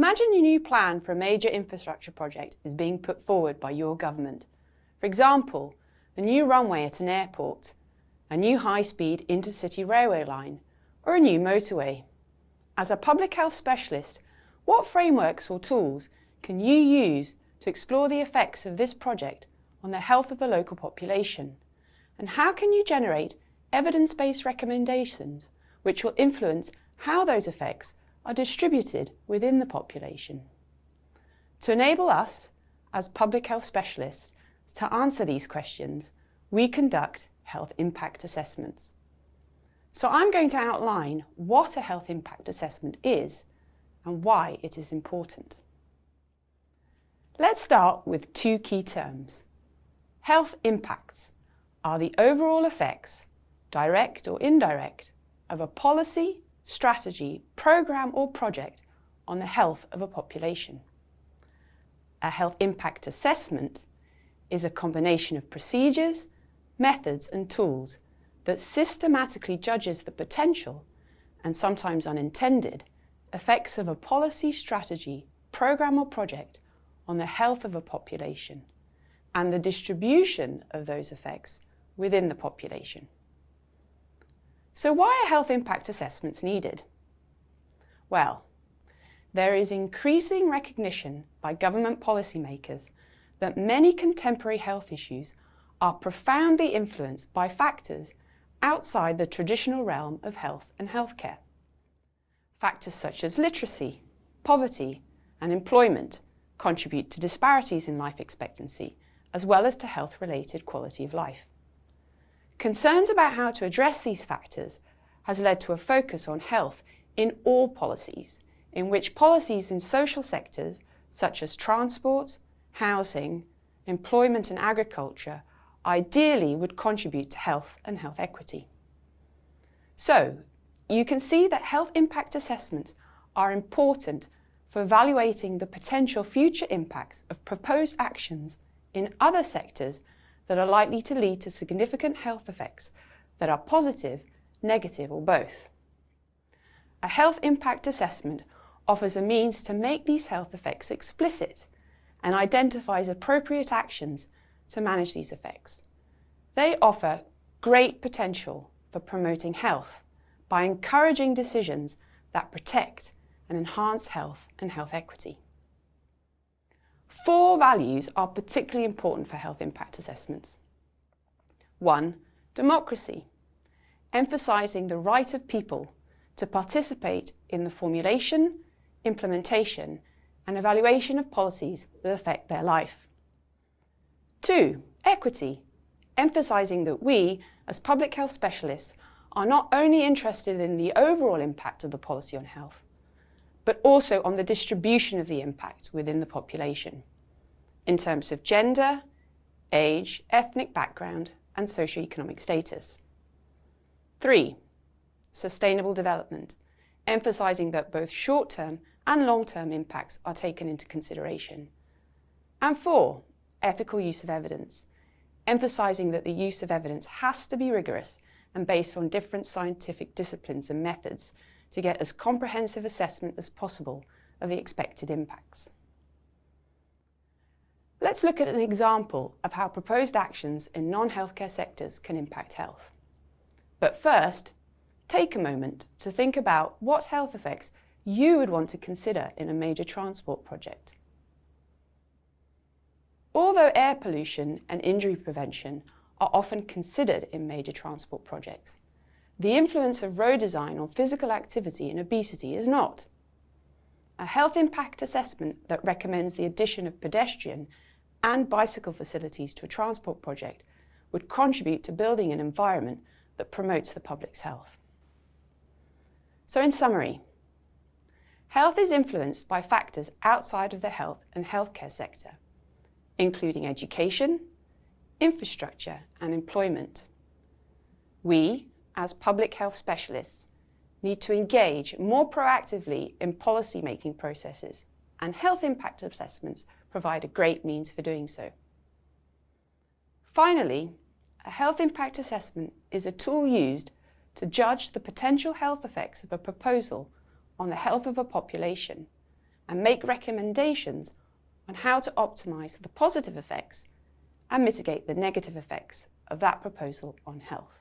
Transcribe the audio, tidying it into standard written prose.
Imagine a new plan for a major infrastructure project is being put forward by your government. For example, a new runway at an airport, a new high-speed intercity railway line, or a new motorway. As a public health specialist, what frameworks or tools can you use to explore the effects of this project on the health of the local population? And how can you generate evidence-based recommendations which will influence how those effects are distributed within the population? To enable us, as public health specialists, to answer these questions, we conduct health impact assessments. So I'm going to outline what a health impact assessment is and why it is important. Let's start with two key terms. Health impacts are the overall effects, direct or indirect, of a policy, strategy, programme or project on the health of a population. A health impact assessment is a combination of procedures, methods and tools that systematically judges the potential, and sometimes unintended, effects of a policy, strategy, programme or project on the health of a population and the distribution of those effects within the population. So why are health impact assessments needed? Well, there is increasing recognition by government policymakers that many contemporary health issues are profoundly influenced by factors outside the traditional realm of health and healthcare. Factors such as literacy, poverty, and employment contribute to disparities in life expectancy, as well as to health-related quality of life. Concerns about how to address these factors has led to a focus on health in all policies, in which policies in social sectors such as transport, housing, employment and agriculture ideally would contribute to health and health equity. So, you can see that health impact assessments are important for evaluating the potential future impacts of proposed actions in other sectors that are likely to lead to significant health effects that are positive, negative or both. A health impact assessment offers a means to make these health effects explicit and identifies appropriate actions to manage these effects. They offer great potential for promoting health by encouraging decisions that protect and enhance health and health equity. 4 values are particularly important for health impact assessments. 1. Democracy, emphasising the right of people to participate in the formulation, implementation and evaluation of policies that affect their life. 2. Equity, emphasising that we, as public health specialists, are not only interested in the overall impact of the policy on health, but also on the distribution of the impact within the population, in terms of gender, age, ethnic background, and socioeconomic status. 3. Sustainable development, emphasising that both short-term and long-term impacts are taken into consideration. And 4. Ethical use of evidence, emphasising that the use of evidence has to be rigorous and based on different scientific disciplines and methods to get as comprehensive assessment as possible of the expected impacts. Let's look at an example of how proposed actions in non-healthcare sectors can impact health. But first, take a moment to think about what health effects you would want to consider in a major transport project. Although air pollution and injury prevention are often considered in major transport projects, the influence of road design on physical activity and obesity is not. A health impact assessment that recommends the addition of pedestrian and bicycle facilities to a transport project would contribute to building an environment that promotes the public's health. So in summary, health is influenced by factors outside of the health and healthcare sector, including education, infrastructure and employment. We, as public health specialists, need to engage more proactively in policy-making processes, and health impact assessments provide a great means for doing so. Finally, a health impact assessment is a tool used to judge the potential health effects of a proposal on the health of a population and make recommendations on how to optimise the positive effects and mitigate the negative effects of that proposal on health.